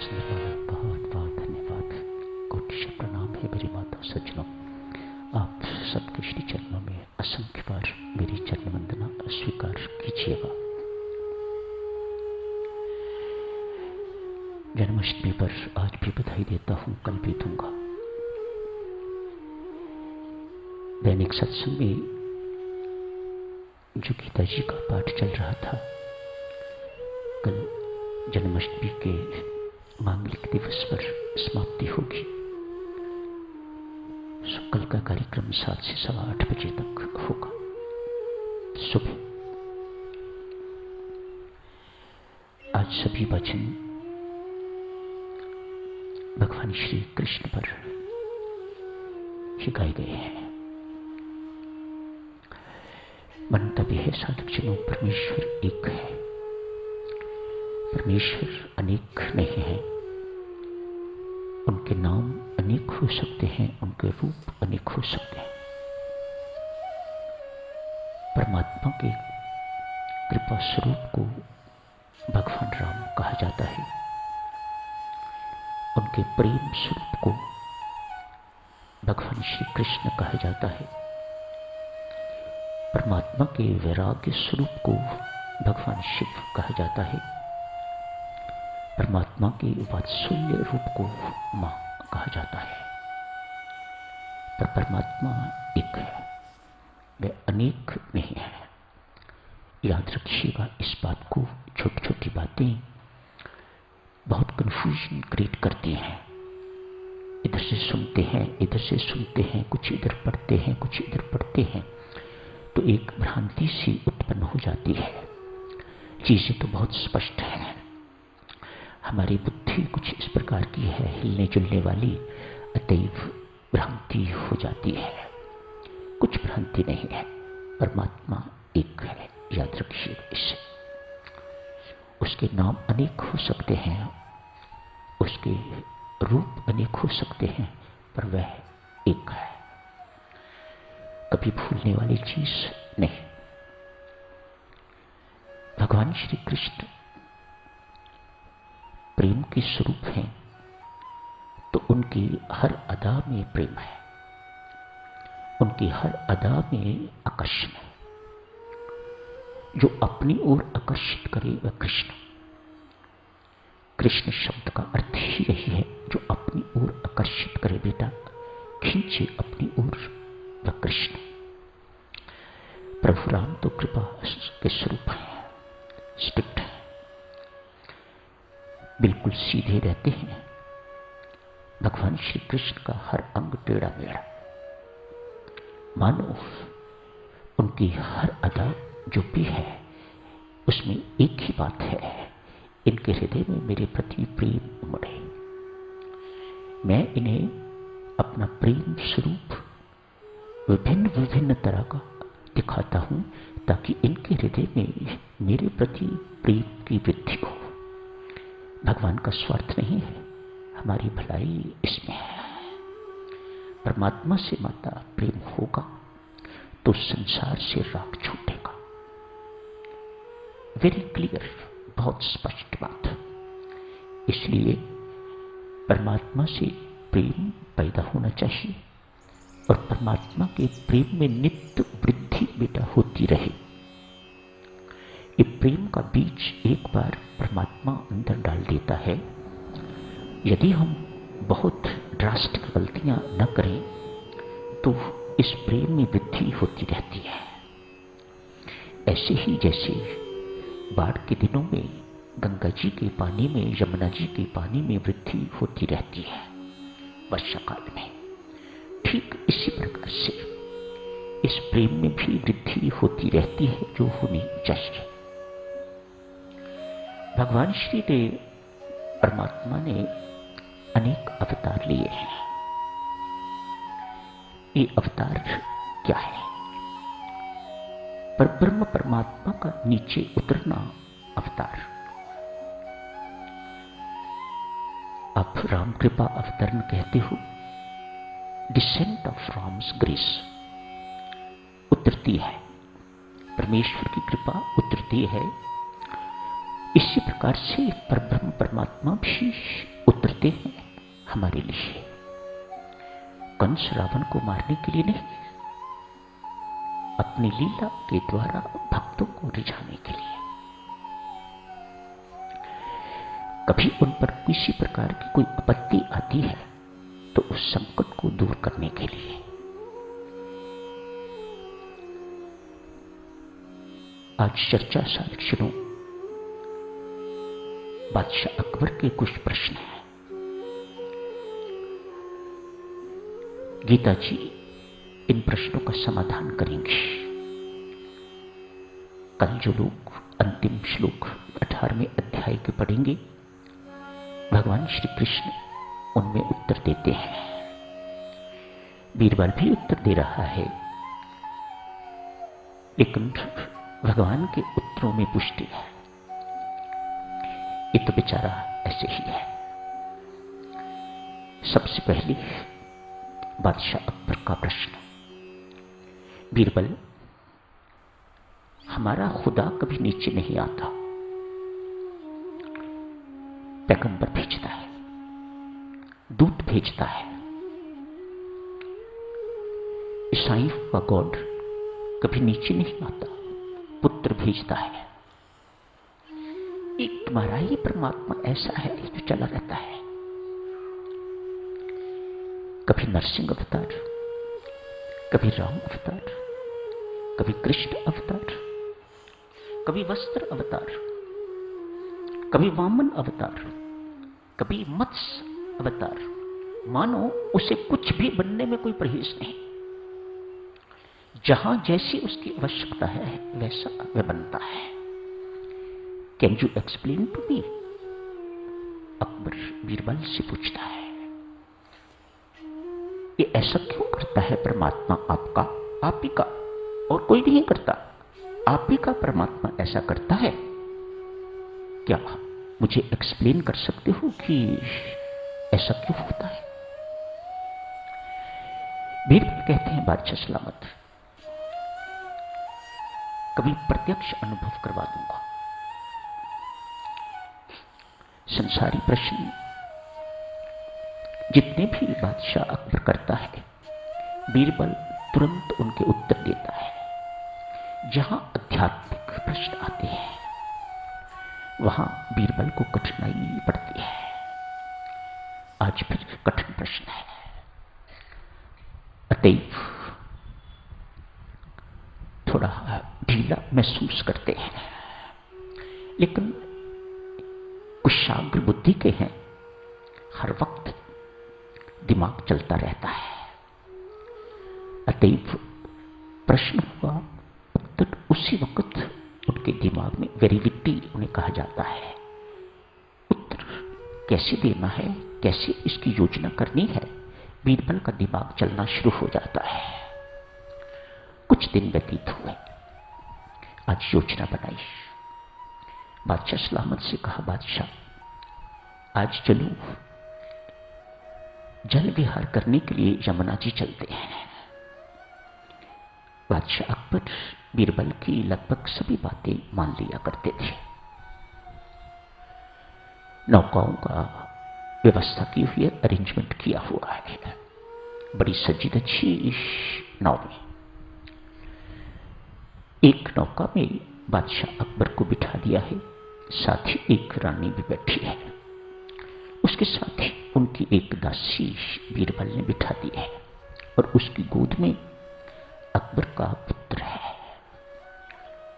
निर्मला, बहुत बहुत धन्यवाद। कोटि प्रणाम है मेरी माता सज्जनों। आप सबके श्री चरणों में असंख्य बार मेरी चरण वंदना स्वीकार कीजिएगा। जन्माष्टमी पर आज भी बधाई देता हूं, कल भी दूंगा। दैनिक सत्संग में जो गीता जी का पाठ चल रहा था, कल जन्माष्टमी के मांगलिक दिवस पर समाप्ति होगी। कल का कार्यक्रम 7 से 8:15 बजे तक होगा सुबह। आज सभी वचन भगवान श्री कृष्ण पर ही गाए गए हैं। मंतव्य है साधक जनों, परमेश्वर एक है। परमेश्वर अनेक नहीं है। उनके नाम अनेक हो सकते हैं, उनके रूप अनेक हो सकते हैं। परमात्मा के कृपा स्वरूप को भगवान राम कहा जाता है। उनके प्रेम स्वरूप को भगवान श्री कृष्ण कहा जाता है। परमात्मा के वैराग्य स्वरूप को भगवान शिव कहा जाता है। परमात्मा के वात्सल्य रूप को मां कहा जाता है। पर परमात्मा एक है, वह अनेक नहीं है। याद रखिएगा इस बात को। छोटी छोटी बातें बहुत कंफ्यूजन क्रिएट करती हैं। इधर से सुनते हैं, इधर से सुनते हैं, कुछ इधर पढ़ते हैं, कुछ इधर पढ़ते हैं, तो एक भ्रांति सी उत्पन्न हो जाती है। चीजें तो बहुत स्पष्ट हैं। हमारी बुद्धि कुछ इस प्रकार की है, हिलने जुलने वाली, अतएव भ्रांति हो जाती है। कुछ भ्रांति नहीं है। परमात्मा एक है, याद रखिए इसे। उसके नाम अनेक हो सकते हैं, उसके रूप अनेक हो सकते हैं, पर वह एक है। कभी भूलने वाली चीज नहीं। भगवान श्री कृष्ण प्रेम के स्वरूप हैं, तो उनकी हर अदा में प्रेम है, उनकी हर अदा में आकर्षण है। जो अपनी ओर आकर्षित करे वह कृष्ण। कृष्ण शब्द का अर्थ ही यही है, जो अपनी ओर आकर्षित करे, बेटा खींचे अपनी ओर, वह कृष्ण। प्रभु राम तो कृपा के स्वरूप है, स्ट्रिक्ट है, बिल्कुल सीधे रहते हैं। भगवान श्री कृष्ण का हर अंग टेढ़ा मेढ़ा, मानो उनकी हर अदा जो भी है उसमें एक ही बात है, इनके हृदय में मेरे प्रति प्रेम उमड़े। मैं इन्हें अपना प्रेम स्वरूप विभिन्न विभिन्न तरह का दिखाता हूं, ताकि इनके हृदय में मेरे प्रति प्रेम की वृद्धि हो। भगवान का स्वार्थ नहीं है, हमारी भलाई इसमें है। परमात्मा से माता प्रेम होगा तो संसार से राग छूटेगा। वेरी क्लियर, बहुत स्पष्ट बात। इसलिए परमात्मा से प्रेम पैदा होना चाहिए और परमात्मा के प्रेम में नित्य वृद्धि बेटा होती रहे। ये प्रेम का बीज एक बार परमात्मा अंदर डाल देता है। यदि हम बहुत ड्रास्टिक गलतियां न करें तो इस प्रेम में वृद्धि होती रहती है। ऐसे ही जैसे बाढ़ के दिनों में गंगा जी के पानी में, यमुना जी के पानी में वृद्धि होती रहती है वर्षा काल में, ठीक इसी प्रकार से इस प्रेम में भी वृद्धि होती रहती है, जो होनी चाहिए। भगवान श्री ने, परमात्मा ने अनेक अवतार लिए हैं। ये अवतार क्या है? पर ब्रह्म परमात्मा का नीचे उतरना अवतार। आप राम कृपा अवतरण कहते हो, डिसेंट ऑफ राम्स ग्रेस, उतरती है, परमेश्वर की कृपा उतरती है। इसी प्रकार से परब्रह्म परमात्मा भी चलते हैं हमारे लिए, कंस रावण को मारने के लिए नहीं, अपनी लीला के द्वारा भक्तों को रिझाने के लिए। कभी उन पर किसी प्रकार की कोई आपत्ति आती है तो उस संकट को दूर करने के लिए। आज चर्चा साक्षियों बादशाह अकबर के कुछ प्रश्न हैं। गीता जी इन प्रश्नों का समाधान करेंगे। कल जो लोग अंतिम श्लोक 18वें अध्याय के पढ़ेंगे, भगवान श्री कृष्ण उनमें उत्तर देते हैं। बीरबल भी उत्तर दे रहा है, लेकिन भगवान के उत्तरों में पुष्टि है। ये तो बेचारा ऐसे ही है। सबसे पहले बादशाह अकबर का प्रश्न, बीरबल, हमारा खुदा कभी नीचे नहीं आता, पैगंबर भेजता है, दूत भेजता है। ईसाइयों का गॉड कभी नीचे नहीं आता, पुत्र भेजता है। एक तुम्हारा ही परमात्मा ऐसा है जो चला रहता है। कभी नरसिंह अवतार, कभी राम अवतार, कभी कृष्ण अवतार, कभी वस्त्र अवतार, कभी वामन अवतार, कभी मत्स्य अवतार। मानो उसे कुछ भी बनने में कोई परहेज नहीं। जहां जैसी उसकी आवश्यकता है वैसा वह बनता है। Can you explain to me? Akbar Birbal से पूछता है, ये ऐसा क्यों करता है परमात्मा आपका, आप ही का, और कोई नहीं करता, आप ही का परमात्मा ऐसा करता है? क्या मुझे एक्सप्लेन कर सकते हो कि ऐसा क्यों होता है? बीरबल कहते हैं, बादशाह सलामत, कभी प्रत्यक्ष अनुभव करवा दूंगा। संसारी प्रश्न जितने भी बादशाह अकबर करता है, बीरबल तुरंत उनके उत्तर देता है। जहां आध्यात्मिक प्रश्न आते हैं वहां बीरबल को कठिनाई पड़ती है। आज फिर कठिन प्रश्न है। अतएव थोड़ा ढीला महसूस करते हैं, लेकिन कुशाग्र बुद्धि के हैं, हर वक्त दिमाग चलता रहता है। अतएव प्रश्न हुआ, उत्तर उसी वक्त उनके दिमाग में वेरिविटी उन्हें कहा जाता है। उत्तर कैसे देना है, कैसे इसकी योजना करनी है, बीरबल का दिमाग चलना शुरू हो जाता है। कुछ दिन व्यतीत हुए, आज योजना बनाई। बादशाह सलामत से कहा, बादशाह आज चलो जल विहार करने के लिए यमुना जी चलते हैं। बादशाह अकबर बीरबल की लगभग सभी बातें मान लिया करते थे। नौकाओं का व्यवस्था की हुई है, अरेंजमेंट किया हुआ है, बड़ी सजी धजी नाव में। एक नौका में बादशाह अकबर को बिठा दिया है, साथ ही एक रानी भी बैठी है। उसके साथ ही उनकी एक दासी बीरबल ने बिठा दी है, और उसकी गोद में अकबर का पुत्र है,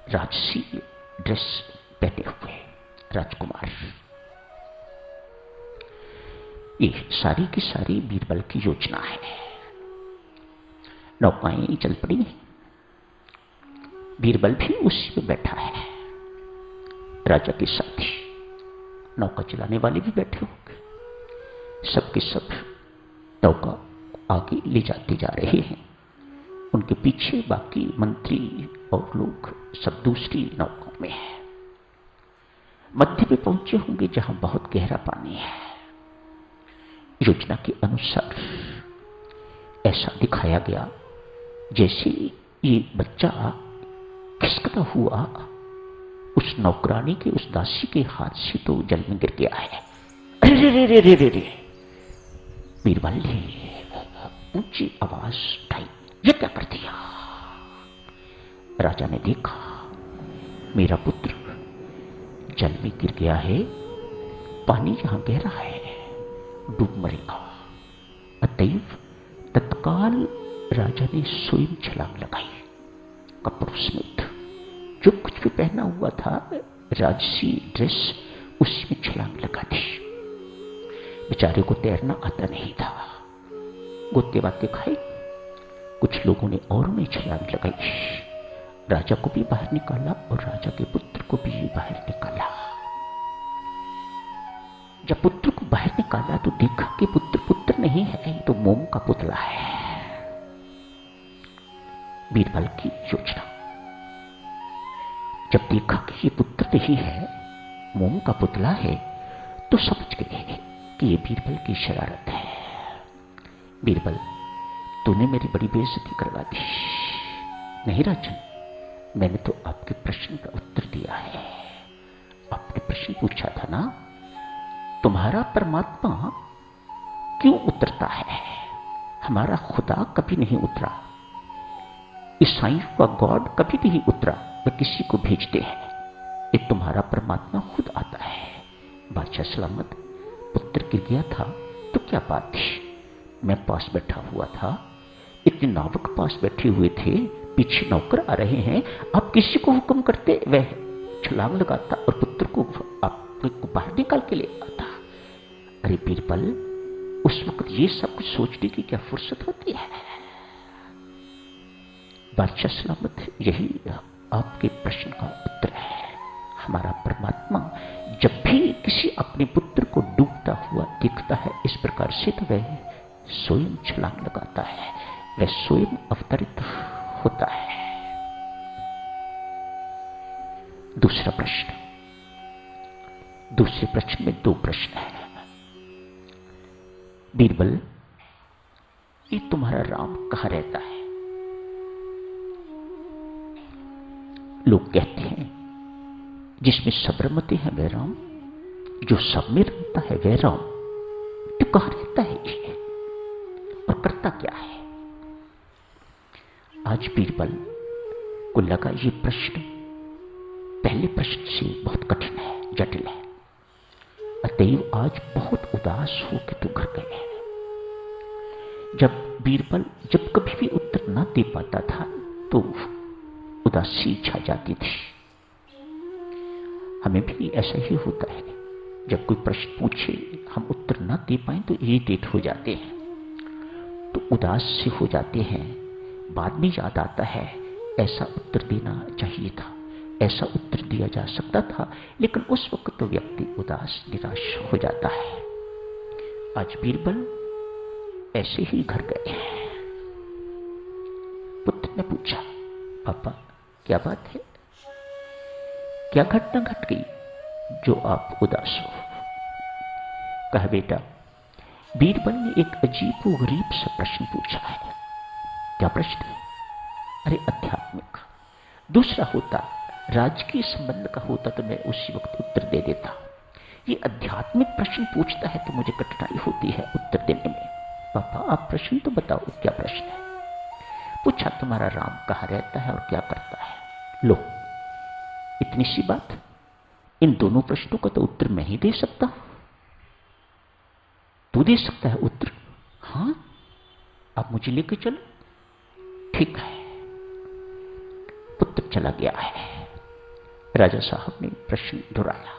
राजसी ड्रेस पहने हुए राजकुमार। ये सारी की सारी बीरबल की योजना है। नौकाएं चल पड़ी, बीरबल भी उसी में बैठा है, राजा के साथ ही नौका चलाने वाले भी बैठे होंगे। सबके सब नौका आगे ले जाते जा रहे हैं, उनके पीछे बाकी मंत्री और लोग सब दूसरी नौका में हैं। मध्य में पहुंचे होंगे जहां बहुत गहरा पानी है। योजना के अनुसार ऐसा दिखाया गया जैसे ये बच्चा खिसकता हुआ उस नौकरानी के, उस दासी के हाथ से तो जल में गिर गया है। अरे रे रे रे रे रे रे। बीरबल ने ऊंची आवाज उठाई, ये क्या कर दिया? राजा ने देखा मेरा पुत्र जल में गिर गया है, पानी यहां गहरा है, डूब मरेगा। अतएव तत्काल राजा ने स्वयं छलांग लगाई, कपड़ों समेत जो कुछ भी पहना हुआ था राजसी ड्रेस, उसी में छलांग लगा दी। बेचारे को तैरना आता नहीं था, गोते वाते खाए। कुछ लोगों ने और में छलांग लगाई, राजा को भी बाहर निकाला और राजा के पुत्र को भी बाहर निकाला। जब पुत्र को बाहर निकाला तो देखा कि पुत्र पुत्र नहीं है, ये तो मोम का पुतला है। बीरबल की योजना। जब देखा कि ये पुत्र नहीं है, मोम का पुतला है, तो समझ गए कि ये बीरबल की शरारत है। बीरबल, तूने मेरी बड़ी बेइज्जती करवा दी। नहीं राजन, मैंने तो आपके प्रश्न का उत्तर दिया है। आपने प्रश्न पूछा था ना, तुम्हारा परमात्मा क्यों उतरता है? हमारा खुदा कभी नहीं उतरा, ईसाइयों का गॉड कभी नहीं उतरा, वे किसी को भेजते हैं। ये तुम्हारा परमात्मा खुद आता है। बादशाह सलामत, पुत्र गिर गया था तो क्या बात थी? मैं पास बैठा हुआ था, इतने नावक पास बैठे हुए थे, पीछे नौकर आ रहे हैं, आप किसी को हुक्म करते, वह छलांग लगाता और पुत्र को आपको बाहर निकाल के ले आता। अरे बीरबल, उस वक्त ये सब कुछ सोचने की क्या फुर्सत होती है? बादशाह सलामत, यही आपके प्रश्न का उत्तर है। हमारा परमात्मा जब भी किसी अपने पुत्र को डूबता हुआ दिखता है इस प्रकार से, तो वह स्वयं छलांग लगाता है, वह स्वयं अवतरित होता है। दूसरा प्रश्न। दूसरे प्रश्न में दो प्रश्न है। बीरबल, ये तुम्हारा राम कहां रहता है? लोग कहते हैं जिसमें सबरमती है वह राम, जो सब में रहता है वह राम। तो कहां रहता है ये और करता क्या है? आज बीरबल को लगा ये प्रश्न पहले प्रश्न से बहुत कठिन है, जटिल है। अतएव आज बहुत उदास होकर तो घर गए हैं। जब बीरबल जब कभी भी उत्तर ना दे पाता था तो उदासी छा जाती थी। हमें भी ऐसा ही होता है, जब कोई प्रश्न पूछे हम उत्तर ना दे पाए तो इरिटेट हो जाते हैं, तो उदास से हो जाते हैं। बाद में याद आता है ऐसा उत्तर देना चाहिए था, ऐसा उत्तर दिया जा सकता था, लेकिन उस वक्त तो व्यक्ति उदास निराश हो जाता है। आज बीरबल ऐसे ही घर गए। पुत्र ने पूछा, पापा क्या बात है, क्या घटना घट गई जो आप उदास हो? कहा, बेटा, बीरबल ने एक अजीब व गरीब सा प्रश्न पूछा है। क्या प्रश्न है? अरे आध्यात्मिक। दूसरा होता राजकीय संबंध का होता तो मैं उसी वक्त उत्तर दे देता। ये आध्यात्मिक प्रश्न पूछता है तो मुझे कठिनाई होती है उत्तर देने में। पापा आप प्रश्न तो बताओ, क्या प्रश्न है? पूछा, तुम्हारा राम कहां रहता है और क्या करता है? लो, इतनी सी बात। इन दोनों प्रश्नों का तो उत्तर मैं ही दे सकता हूं। तू दे सकता है उत्तर? हां, आप मुझे लेके चलो। ठीक है। पुत्र चला गया है। राजा साहब ने प्रश्न दोहराया।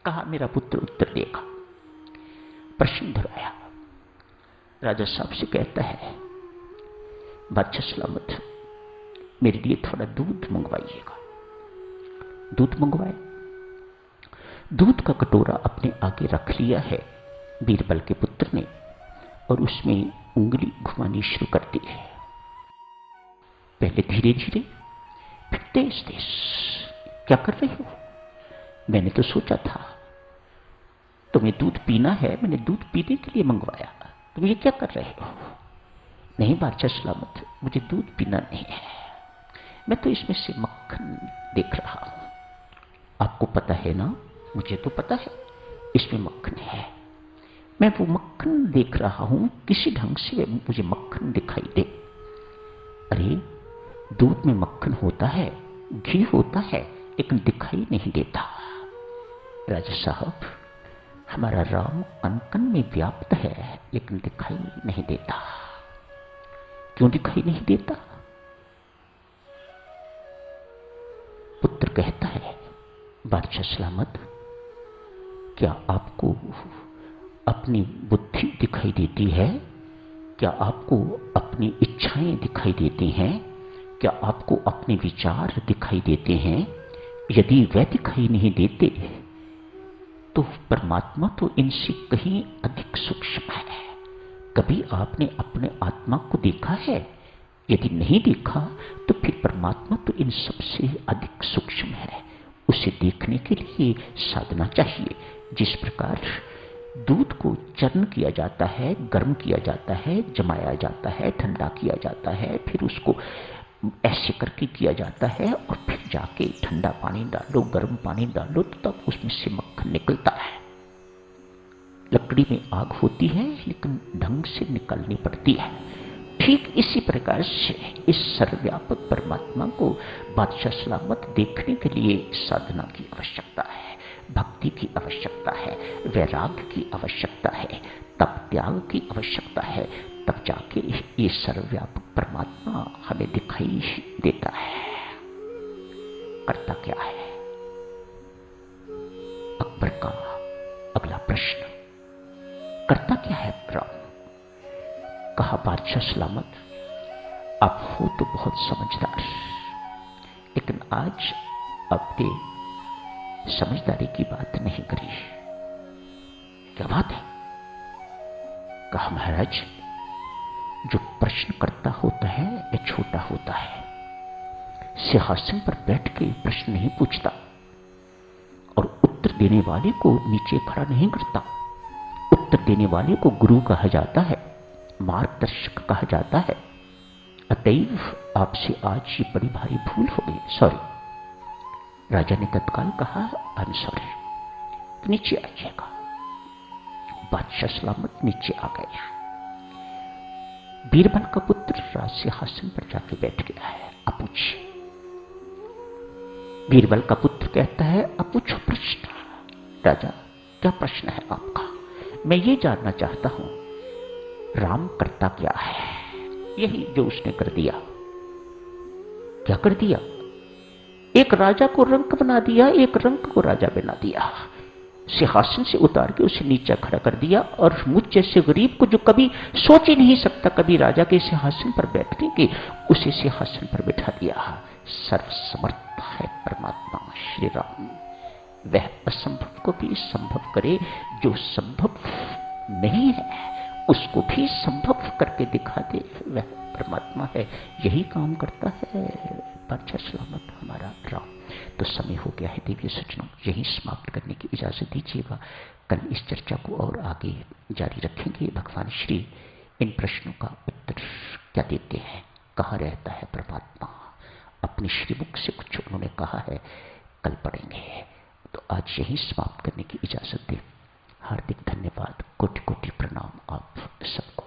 कहा, मेरा पुत्र उत्तर देगा। प्रश्न दोहराया। राजा साहब से कहता है, बादशाह सलामत, मेरे लिए थोड़ा दूध मंगवाइएगा। दूध मंगवाए। दूध का कटोरा अपने आगे रख लिया है बीरबल के पुत्र ने, और उसमें उंगली घुमानी शुरू कर दी है। पहले धीरे धीरे, फिर तेज तेज। क्या कर रहे हो? मैंने तो सोचा था तुम्हें दूध पीना है, मैंने दूध पीने के लिए मंगवाया, तुम ये क्या कर रहे हो? नहीं बादशाह सलामत, मुझे दूध पीना नहीं है, मैं तो इसमें से मक्खन देख रहा हूं। आपको पता है ना? मुझे तो पता है, इसमें मक्खन है, मैं वो मक्खन देख रहा हूं, किसी ढंग से मुझे मक्खन दिखाई दे। अरे दूध में मक्खन होता है, घी होता है, लेकिन दिखाई नहीं देता। राजा साहब, हमारा राम कण-कण में व्याप्त है, लेकिन दिखाई नहीं देता। क्यों दिखाई नहीं देता? पुत्र कहता है, बादशाह सलामत, क्या आपको अपनी बुद्धि दिखाई देती है? क्या आपको अपनी इच्छाएं दिखाई देती हैं? क्या आपको अपने विचार दिखाई देते हैं? यदि वे दिखाई नहीं देते तो परमात्मा तो इनसे कहीं अधिक सूक्ष्म है। कभी आपने अपने आत्मा को देखा है? यदि नहीं देखा तो फिर परमात्मा तो इन सबसे अधिक सूक्ष्म है। उसे देखने के लिए साधना चाहिए। जिस प्रकार दूध को चरण किया जाता है, गर्म किया जाता है, जमाया जाता है, ठंडा किया जाता है, फिर उसको ऐसे करके किया जाता है और फिर जाके ठंडा पानी डालो, गर्म पानी डालो, तो तब उसमें से मक्खन निकलता है। लकड़ी में आग होती है, लेकिन ढंग से निकालनी पड़ती है। ठीक इसी प्रकार से इस सर्वव्यापक परमात्मा को बादशाह सलामत देखने के लिए साधना की आवश्यकता है, भक्ति की आवश्यकता है, वैराग्य की आवश्यकता है, तप त्याग की आवश्यकता है। तब जाके ये सर्वव्यापक परमात्मा हमें दिखाई देता है। करता क्या है? अकबर का अगला प्रश्न, करता क्या है राम? कहा, बादशाह सलामत, आप हो तो बहुत समझदार, लेकिन आज आपने समझदारी की बात नहीं करी। क्या बात है? कहा, महाराज, जो प्रश्न करता होता है वह छोटा होता है, सिंहासन पर बैठ के प्रश्न नहीं पूछता और उत्तर देने वाले को नीचे खड़ा नहीं करता। उत्तर देने वाले को गुरु कहा जाता है, मार्गदर्शक कहा जाता है। अतएव आपसे आज ये बड़ी भारी भूल हो गई, सॉरी। राजा ने तत्काल कहा, आई एम सॉरी, नीचे आइएगा। बादशाह सलामत नीचे आ गया। बीरबल का पुत्र राज सिंहासन पर जाके बैठ गया है। अब पूछिए। बीरबल का पुत्र कहता है, अब पूछो प्रश्न। राजा, क्या प्रश्न है आपका? मैं ये जानना चाहता हूं, राम करता क्या है? यही जो उसने कर दिया। क्या कर दिया? एक राजा को रंक बना दिया, एक रंक को राजा बना दिया, सिंहासन से उतार के उसे नीचे खड़ा कर दिया। और मुझ जैसे गरीब को, जो कभी सोच ही नहीं सकता कभी राजा के सिंहासन पर बैठने की, उसे सिंहासन पर बैठा दिया। सर्वसमर्थ है परमात्मा श्री राम। वह असंभव को भी संभव करे, जो संभव नहीं है उसको भी संभव करके दिखा दे, वह परमात्मा है। यही काम करता है बादशाह सलामत हमारा राम। तो समय हो गया है देवी सज्जनों, यही समाप्त करने की इजाजत दीजिएगा। कल इस चर्चा को और आगे जारी रखेंगे। भगवान श्री इन प्रश्नों का उत्तर क्या देते हैं? कहाँ रहता है परमात्मा? अपने श्रीमुख से कुछ उन्होंने कहा है, कल पढ़ेंगे। तो आज यही समाप्त करने की इजाजत दें। हार्दिक धन्यवाद, कोटि कोटि प्रणाम आप सबको।